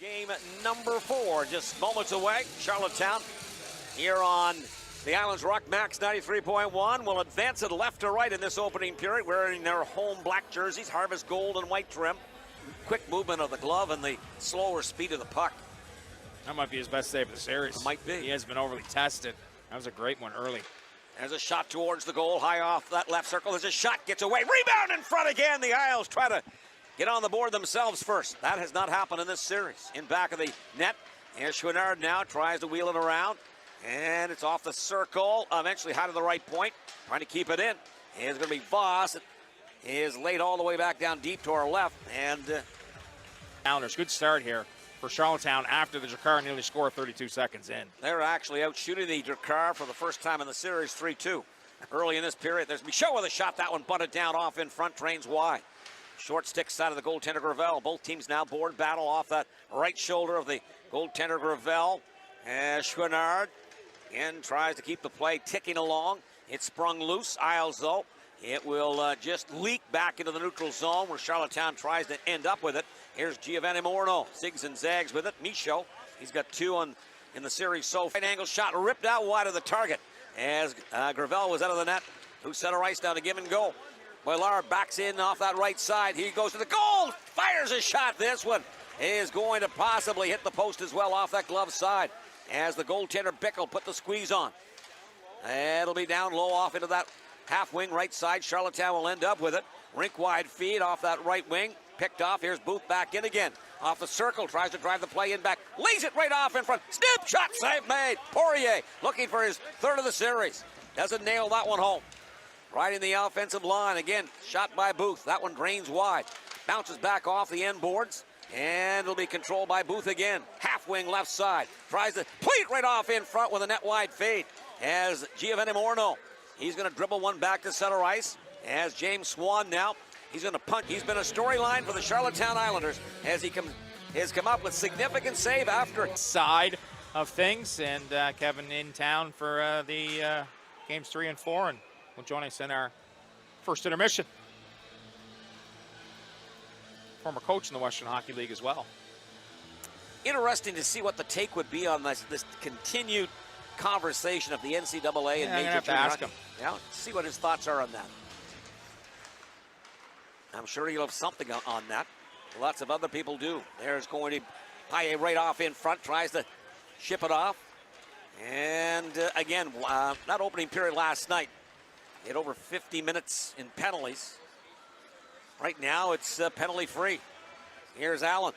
Game number 4, just moments away. Charlottetown here on the Islands Rock Max 93.1 will advance it left to right in this opening period, wearing their home black jerseys, harvest gold and white trim. Quick movement of the glove and the slower speed of the puck. That might be his best save of the series. It might be. He has been overly tested. That was a great one early. There's a shot towards the goal, high off that left circle. There's a shot, gets away. Rebound in front again. The Isles try to get on the board themselves first. That has not happened in this series. In back of the net, and Schwinnard now tries to wheel it around. And it's off the circle. Eventually high to the right point, trying to keep it in. It's going to be Voss. It is laid all the way back down deep to our left. And Islanders, good start here for Charlottetown after the Drakkar nearly scored 32 seconds in. They're actually out shooting the Drakkar for the first time in the series, 3-2. Early in this period, there's Michaud with a shot. That one butted down off in front, drains wide. Short stick side of the goaltender Gravel. Both teams now board battle off that right shoulder of the goaltender Gravel. And Schwinnard again tries to keep the play ticking along. It's sprung loose. Isles, though, it will just leak back into the neutral zone where Charlottetown tries to end up with it. Here's Giovanni Morno. Zigs and zags with it. Michaud, he's got 2 in the series so far. Right angle shot ripped out wide of the target as Gravel was out of the net. Who center ice down to give and go. Boilard backs in off that right side. He goes to the goal, fires a shot. This one is going to possibly hit the post as well off that glove side as the goaltender Bickle put the squeeze on. And it'll be down low off into that half wing right side. Charlottetown will end up with it. Rink wide feed off that right wing. Picked off. Here's Booth back in again. Off the circle, tries to drive the play in back. Lays it right off in front. Snip shot, save made. Poirier looking for his 3rd of the series. Doesn't nail that one home. Right in the offensive line. Again, shot by Booth. That one drains wide. Bounces back off the end boards. And it'll be controlled by Booth again. Half wing left side. Tries to pleat right off in front with a net wide fade. As Giovanni Morno, he's going to dribble one back to center ice. As James Swan now, he's going to punt. He's been a storyline for the Charlottetown Islanders as he has come up with significant save after. Side of things, and Kevin in town for the games 3 and 4, and will join us in our first intermission. Former coach in the Western Hockey League as well. Interesting to see what the take would be on this continued conversation of the NCAA and Major Junior Hockey. Yeah, see what his thoughts are on that. I'm sure he'll have something on that. Lots of other people do. There's going to Paille right off in front, tries to ship it off. And again, that opening period last night, he had over 50 minutes in penalties. Right now, it's penalty free. Here's Allen.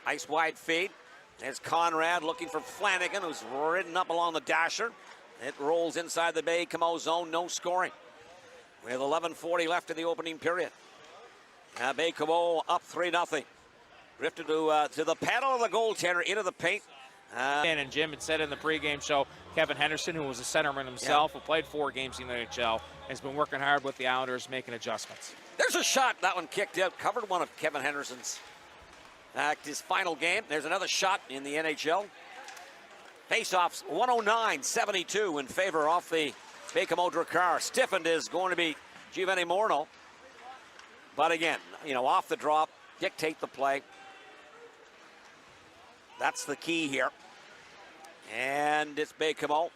Ice wide feed. There's Conrad looking for Flanagan, who's ridden up along the dasher. It rolls inside the Baie-Comeau zone, no scoring. We have 11:40 left in the opening period. Baie-Comeau up 3-0. Drifted to the paddle of the goaltender into the paint. And Jim had said in the pregame show, Kevin Henderson, who was a centerman himself, who played 4 games in the NHL, has been working hard with the Islanders, making adjustments. There's a shot. That one kicked out. Covered one of Kevin Henderson's. His final game. There's another shot in the NHL. Face-offs 109-72 in favor of the Baie-Comeau Drakkar. Stiffened is going to be Giovanni Morno. But again, off the drop, dictate the play. That's the key here. And it's Baie-Comeau.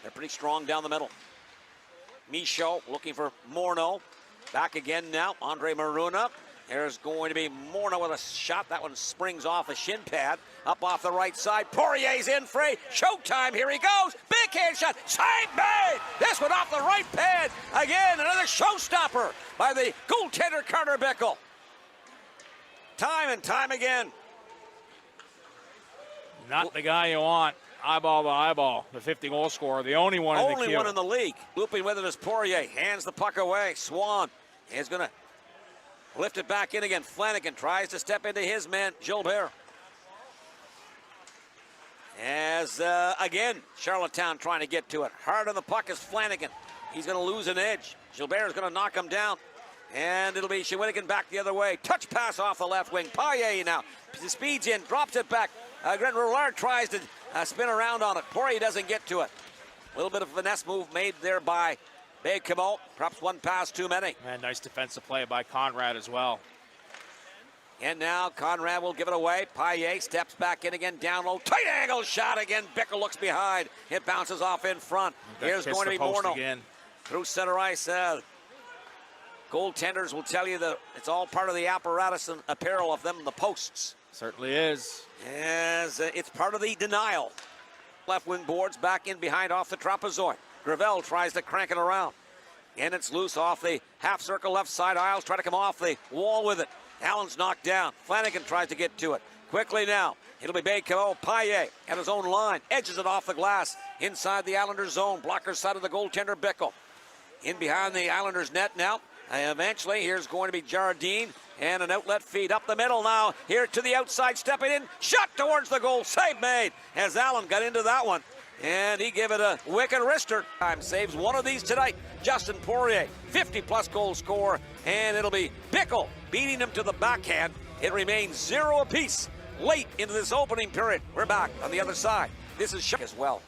They're pretty strong down the middle. Michaud looking for Morno. Back again now. Andre Maruna. There's going to be Morno with a shot. That one springs off a shin pad. Up off the right side. Poirier's in free. Showtime. Here he goes. Big hand shot. Save made. This one off the right pad. Again, another showstopper by the goaltender Carter Bickle. Time and time again. Not the guy you want. Eyeball to eyeball. The 50-goal scorer. The only one in the queue. Only one in the league. Looping with it is Poirier. Hands the puck away. Swan is going to lift it back in again. Flanagan tries to step into his man, Gilbert. As, again, Charlottetown trying to get to it. Hard on the puck is Flanagan. He's going to lose an edge. Gilbert is going to knock him down. And it'll be Shawinigan back the other way. Touch pass off the left wing. Paille now speeds in, drops it back. Roulard tries to spin around on it. Poirier doesn't get to it. A little bit of finesse move made there by Baie-Comeau. Perhaps one pass too many. And nice defensive play by Conrad as well. And now Conrad will give it away. Paille steps back in again, down low. Tight angle shot again. Bickle looks behind. It bounces off in front. Here's going to be Morneau. Again. Through center ice. Goaltenders will tell you that it's all part of the apparatus and apparel of them, the posts. Certainly is. As it's part of the denial. Left wing boards back in behind off the trapezoid. Gravel tries to crank it around. And it's loose off the half circle left side. Isles try to come off the wall with it. Allen's knocked down. Flanagan tries to get to it. Quickly now. It'll be Baie-Comeau. Paille at his own line. Edges it off the glass. Inside the Islanders zone. Blocker side of the goaltender Bickle. In behind the Islanders net now. Eventually, here's going to be Jardine. And an outlet feed up the middle now. Here to the outside. Stepping in. Shot towards the goal. Save made. As Allen got into that one. And he gave it a wicked wrister. Time saves one of these tonight. Justin Poirier, 50-plus goal scorer, and it'll be Bickle beating him to the backhand. It remains 0 apiece late into this opening period. We're back on the other side. This is Shuck as well.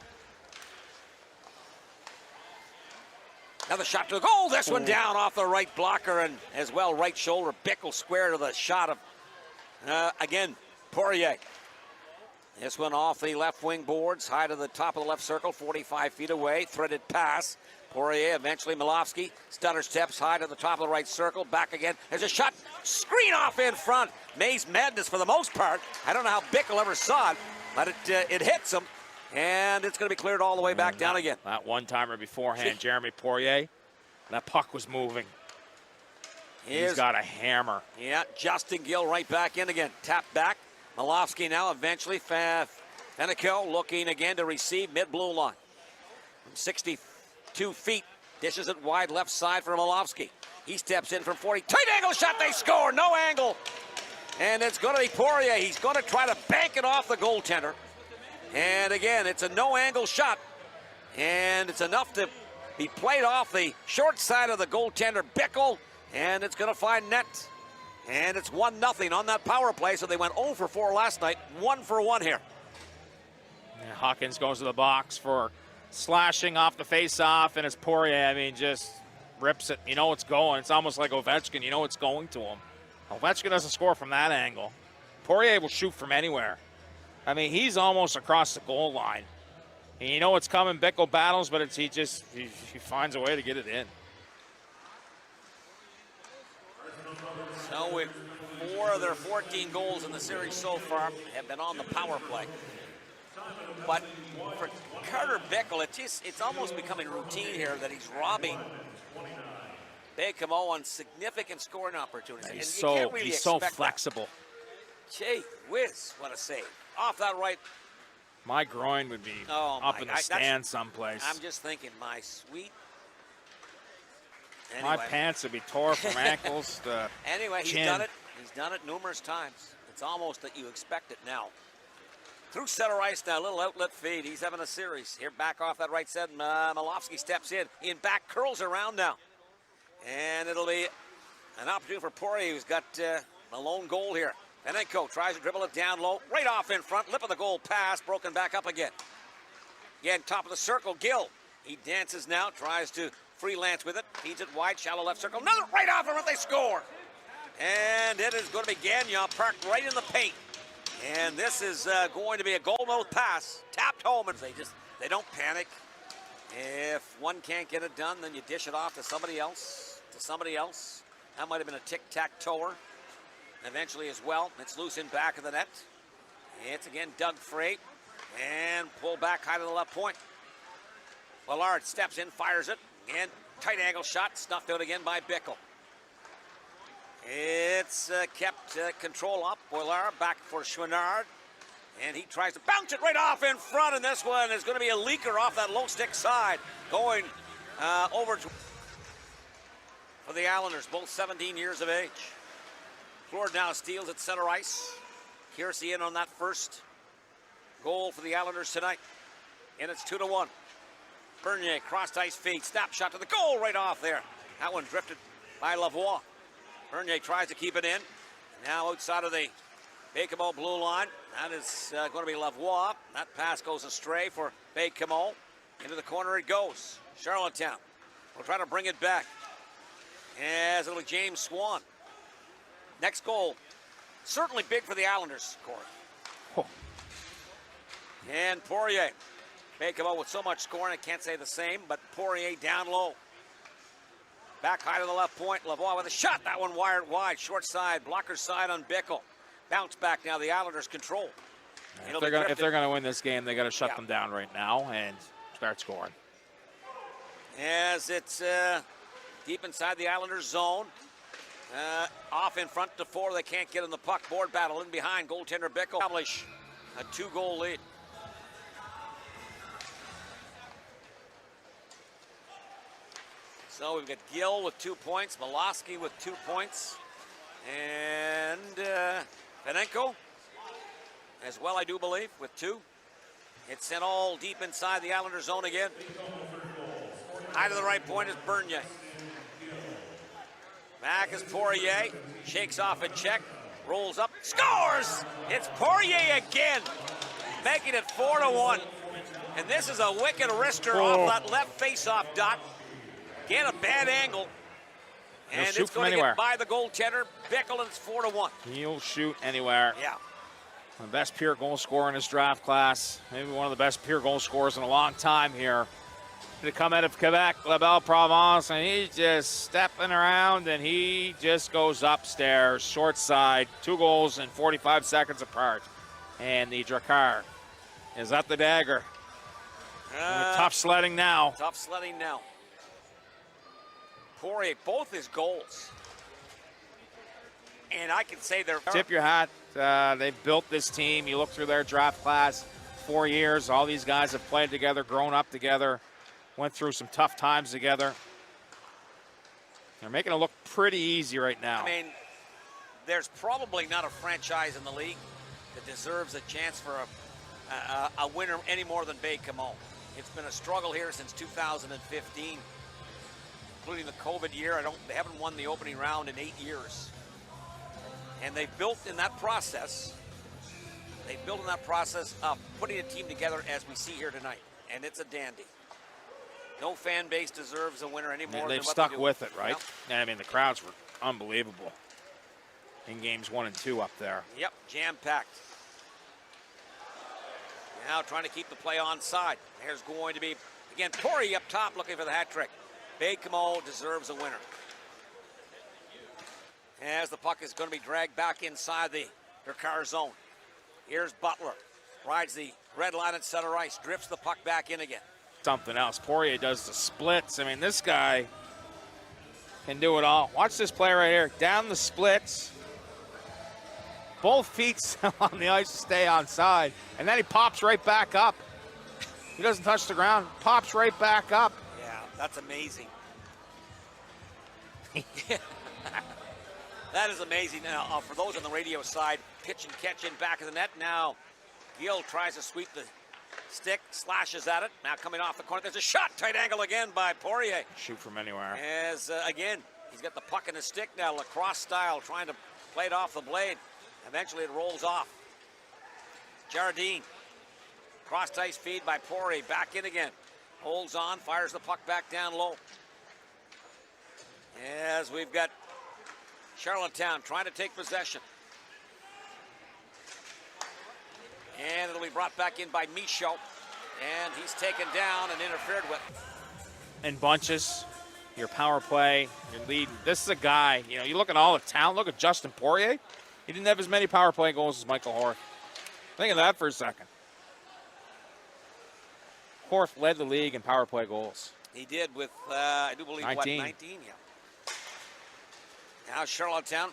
Another shot to the goal. This one down off the right blocker and as well right shoulder. Bickle square to the shot of, again, Poirier. This one off the left wing boards, high to the top of the left circle, 45 feet away. Threaded pass. Poirier, eventually Milovsky. Stutter steps high to the top of the right circle. Back again. There's a shot. Screen off in front. Maze madness for the most part. I don't know how Bickle ever saw it, but it hits him. And it's going to be cleared all the way back down again. That one-timer beforehand, Jeremy Poirier. That puck was moving. He's got a hammer. Yeah, Justin Gill right back in again. Tap back. Milovsky now eventually. Fenico looking again to receive mid-blue line. From 62 feet, dishes it wide left side for Milovsky. He steps in from 40. Tight angle shot, they score, no angle. And it's going to be Poirier. He's going to try to bank it off the goaltender. And again, it's a no-angle shot. And it's enough to be played off the short side of the goaltender, Bickle. And it's going to find net. And it's 1-0 on that power play, so they went 0 for 4 last night, 1 for 1 here. Yeah, Hawkins goes to the box for slashing off the face-off, and it's Poirier, I mean, just rips it. You know it's going. It's almost like Ovechkin. You know it's going to him. Ovechkin doesn't score from that angle. Poirier will shoot from anywhere. I mean, he's almost across the goal line. And you know it's coming. Bickle battles, but he finds a way to get it in. So 4 of their 14 goals in the series so far have been on the power play. But for Carter Bickle, it's almost becoming routine here that he's robbing Baie-Comeau on significant scoring opportunities. He's so flexible. Gee whiz, what a save. Off that right. My groin would be up in the stand someplace. I'm just thinking, my sweet. Anyway. My pants would be tore from ankles to Anyway, he's chin. done it. He's done it numerous times. It's almost that you expect it now. Through center ice now, little outlet feed. He's having a series. Here back off that right side. Milovsky steps in. Back, curls around now. And it'll be an opportunity for Poirier, who's got a lone goal here. Fenico tries to dribble it down low. Right off in front. Lip of the goal pass. Broken back up again. Again, top of the circle. Gill. He dances now. Tries to freelance with it. Feeds it wide. Shallow left circle. Another right off in front. They score. And it is going to be Gagnon parked right in the paint. And this is going to be a goal-mouth pass. Tapped home. And they don't panic. If one can't get it done, then you dish it off to somebody else. That might have been a tic-tac-toer. Eventually as well. It's loose in back of the net. It's again Doug Freight. And pull back high to the left point. Boilard steps in, fires it. And tight angle shot. Snuffed out again by Bickle. It's kept control up. Boilard back for Chouinard. And he tries to bounce it right off in front. And this one is going to be a leaker off that low stick side. Going over for the Islanders, both 17 years of age. Flord now steals at center ice. Kiersey in on that first goal for the Islanders tonight. And it's 2-1. Bernier, crossed ice feed, snap shot to the goal right off there. That one drifted by Lavoie. Bernier tries to keep it in. Now outside of the Baie-Comeau blue line. That is going to be Lavoie. That pass goes astray for Baie-Comeau. Into the corner it goes. Charlottetown will try to bring it back. As it'll be James Swan. Next goal certainly big for the Islanders, Corey. Oh. And Poirier. Baie-Comeau with so much scoring, I can't say the same, but Poirier down low. Back high to the left point. Lavoie with a shot. That one wired wide. Short side. Blocker side on Bickle. Bounce back now. The Islanders control. If they're going to win this game, they got to shut them down right now and start scoring. As it's deep inside the Islanders zone. Off in front to 4. They can't get in the puck. Board battle in behind. Goaltender Bickle. Establish a 2-goal lead. So we've got Gill with 2 points, Miloski with 2 points, and Venenko as well, I do believe, with 2. It's sent all deep inside the Islander zone again. High to the right point is Bernier. Back is Poirier, shakes off a check, rolls up, scores! It's Poirier again, making it 4-1. And this is a wicked wrister off that left face-off dot. Get a bad angle, and it's going to get by the goaltender. Bickle, and it's 4-1. He'll shoot anywhere. Yeah. The best pure goal scorer in his draft class. Maybe one of the best pure goal scorers in a long time here. To come out of Quebec, La Belle Province, and he's just stepping around, and he just goes upstairs, short side, 2 goals in 45 seconds apart. And the Drakkar is at the dagger. Tough sledding now. Tough sledding now. Poirier, both his goals. And I can say they're... Tip your hat. They've built this team. You look through their draft class, 4 years. All these guys have played together, grown up together, went through some tough times together. They're making it look pretty easy right now. I mean, there's probably not a franchise in the league that deserves a chance for a winner any more than Baie-Comeau. It's been a struggle here since 2015. Including the COVID year. They haven't won the opening round in 8 years. And they've built in that process of putting a team together as we see here tonight. And it's a dandy. No fan base deserves a winner anymore. And they've stuck with it, right? Yep. I mean, the crowds were unbelievable in games 1 and 2 up there. Yep, jam-packed. Now trying to keep the play onside. There's going to be, again, Poirier up top looking for the hat trick. Baie-Comeau deserves a winner. As the puck is going to be dragged back inside the Drakkar zone. Here's Butler. Rides the red line at center ice. Drifts the puck back in again. Something else. Poirier does the splits. I mean, this guy can do it all. Watch this play right here. Down the splits. Both feet on the ice to stay onside. And then he pops right back up. He doesn't touch the ground. Pops right back up. That's amazing. That is amazing. Now, for those on the radio side, pitch and catch in back of the net. Now, Gill tries to sweep the stick, slashes at it. Now coming off the corner, there's a shot. Tight angle again by Poirier. Shoot from anywhere. As, again, he's got the puck in his stick now, lacrosse style, trying to play it off the blade. Eventually it rolls off. Jardine. Cross-ice feed by Poirier. Back in again. Holds on, fires the puck back down low. As we've got Charlottetown trying to take possession. And it'll be brought back in by Michaud. And he's taken down and interfered with. In bunches, your power play, your lead. This is a guy, you look at all the talent. Look at Justin Poirier. He didn't have as many power play goals as Michael Horth. Think of that for a second. Horth led the league in power play goals. He did with, I do believe, 19. 19? Yeah. Now Charlottetown.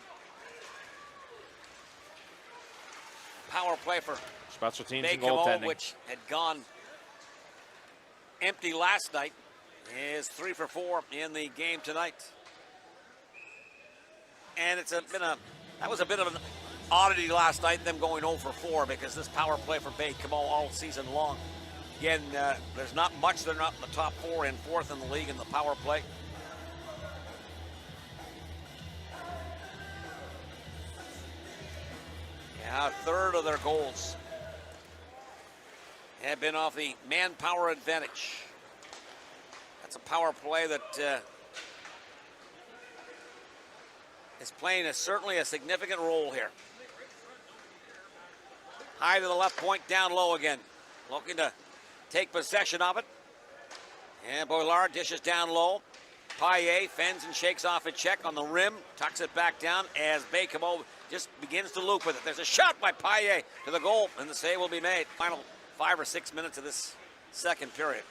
Power play for special teams and Baie-Comeau, goaltending, which had gone empty last night, is 3 for 4 in the game tonight. And that was a bit of an oddity last night, them going 0 for 4, because this power play for Baie-Comeau all season long. Again, there's not much. They're not in the top 4 and 4th in the league in the power play. Yeah, a third of their goals have been off the manpower advantage. That's a power play that is playing certainly a significant role here. High to the left point, down low again. Looking to take possession of it. And Boilard dishes down low. Paille fends and shakes off a check on the rim. Tucks it back down as Baie-Comeau just begins to loop with it. There's a shot by Paille to the goal, and the save will be made. Final 5 or 6 minutes of this second period.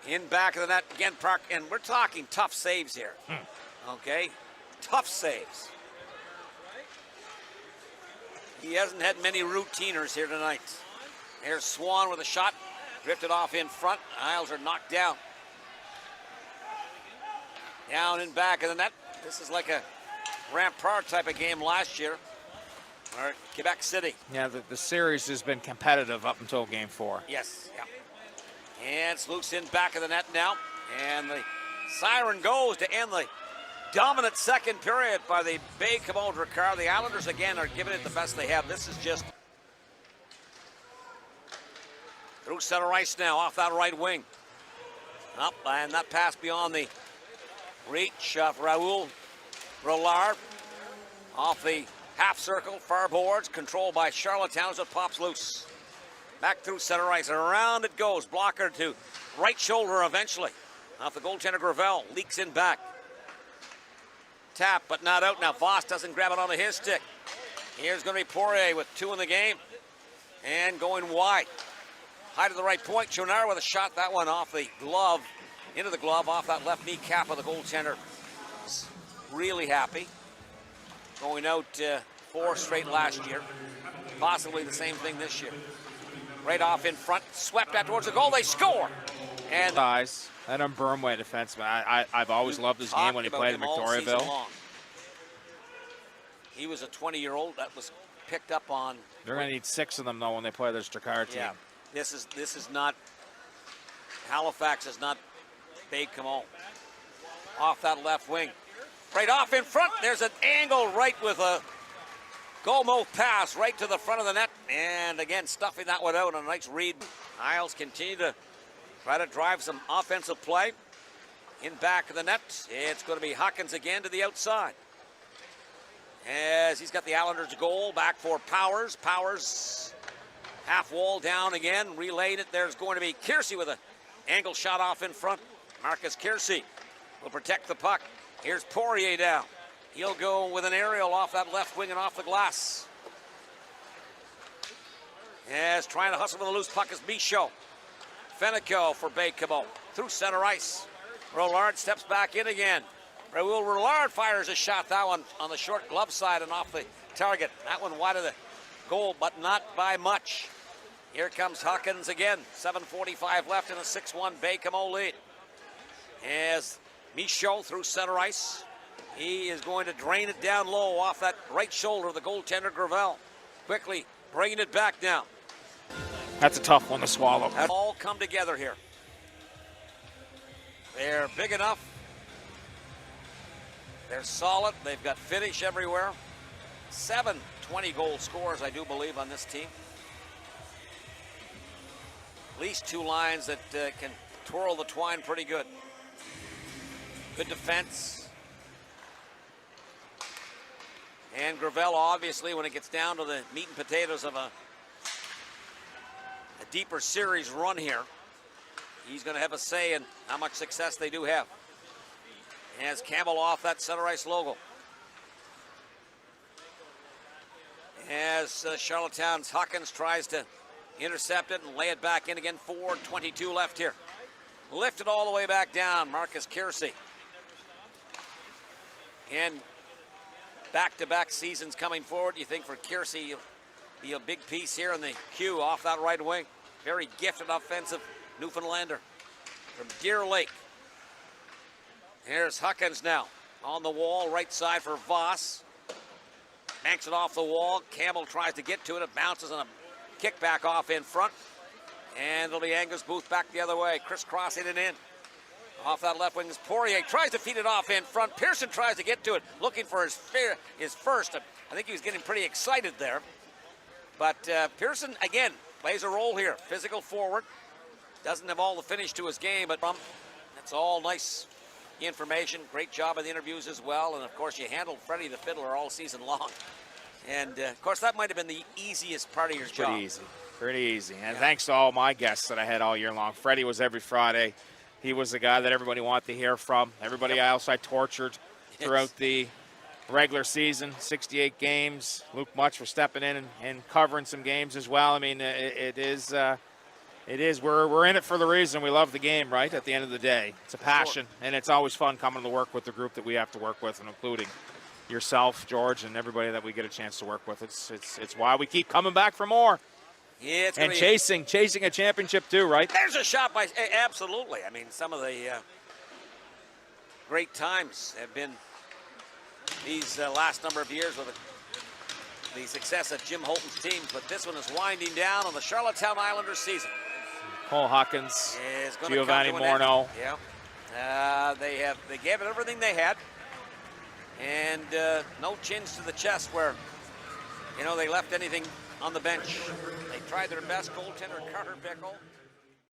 In back of the net, again, Park, and we're talking tough saves here. Okay? Tough saves. He hasn't had many routiners here tonight. There's Swan with a shot. Drifted off in front. Isles are knocked down. Down in back of the net. This is like a Rampart type of game last year. Or Quebec City. Yeah, the series has been competitive up until game 4. Yes, yeah. And it's loose in back of the net now. And the siren goes to end the dominant second period by the Baie-Comeau Drakkar. The Islanders, again, are giving it the best they have. This is just through center ice now, off that right wing. Up, and that pass beyond the reach of Raoul Boilard. Off the half circle, far boards, controlled by Charlottetown as it pops loose. Back through center ice, and around it goes. Blocker to right shoulder eventually. Off the goaltender Gravel, leaks in back. Tap, but not out. Now Voss doesn't grab it onto his stick. Here's going to be Poirier with 2 in the game. And going wide. High to the right point. Chouinard with a shot. That one off the glove. Into the glove, off that left kneecap of the goaltender. Really happy. Going out 4 straight last year. Possibly the same thing this year. Right off in front. Swept out towards the goal. They score. And Size. That Burmway defenseman. I've always loved his game when he played in Victoriaville. He was a 20-year-old that was picked up on. They're going to need 6 of them, though, when they play this Drakkar team. Yeah, this is not, Halifax is not Baie-Comeau. Off that left wing. Right off in front. There's an angle right with a go-move pass right to the front of the net. And again, stuffing that one out on a nice read. Isles continue to try to drive some offensive play. In back of the net, it's going to be Hawkins again to the outside. As he's got the Islanders goal back for Powers. Powers half wall down again, relayed it. There's going to be Kiersey with an angle shot off in front. Marcus Kiersey will protect the puck. Here's Poirier down. He'll go with an aerial off that left wing and off the glass. As trying to hustle with a loose puck is Michaud. Fenico for Baie-Comeau through center ice. Boilard steps back in again. Raoul Boilard fires a shot, that one on the short glove side and off the target. That one wide of the goal, but not by much. Here comes Hawkins again. 7:45 left in a 6-1 Baie-Comeau lead. As Michaud through center ice. He is going to drain it down low off that right shoulder of the goaltender Gravel. Quickly bringing it back now. That's a tough one to swallow. That all come together here. They're big enough. They're solid. They've got finish everywhere. 7 20-goal scorers, I do believe, on this team. At least 2 lines that can twirl the twine pretty good. Good defense. And Gravel, obviously, when it gets down to the meat and potatoes of a deeper series run here, he's going to have a say in how much success they do have. As Campbell off that center ice logo. As Charlottetown's Hawkins tries to intercept it and lay it back in again. 4:22 left here. Lifted all the way back down, Marcus Kiersey. And back-to-back seasons coming forward. You think for Kiersey, he'll be a big piece here in the Q off that right wing. Very gifted offensive Newfoundlander from Deer Lake. Here's Hawkins now on the wall, right side for Voss. Banks it off the wall. Campbell tries to get to it. It bounces on a kickback off in front. And it'll be Angus Booth back the other way, crisscrossing it in. Off that left wing is Poirier. Tries to feed it off in front. Pearson tries to get to it, looking for his first. I think he was getting pretty excited there. But Pearson, again, plays a role here. Physical forward. Doesn't have all the finish to his game, but that's all nice information. Great job in the interviews as well. And, of course, you handled Freddie the Fiddler all season long. And, of course, that might have been the easiest part of your job. Pretty easy. Pretty easy. And thanks to all my guests that I had all year long. Freddie was every Friday. He was the guy that everybody wanted to hear from. Everybody else I tortured throughout the regular season, 68 games. Luke Much for stepping in and covering some games as well. I mean, it is we're in it for the reason we love the game, right? At the end of the day, it's a passion, and it's always fun coming to work with the group that we have to work with, and including yourself, George, and everybody that we get a chance to work with. It's why we keep coming back for more. Yeah, and chasing a championship too, right? There's a shot by absolutely. I mean, some of the great times have been these last number of years with the success of Jim Holton's team, but this one is winding down on the Charlottetown Islanders season. Cole Hawkins, Giovanni Morneau. Yeah, they gave it everything they had, and no chins to the chest where they left anything on the bench. They tried their best. Goaltender Carter Bickle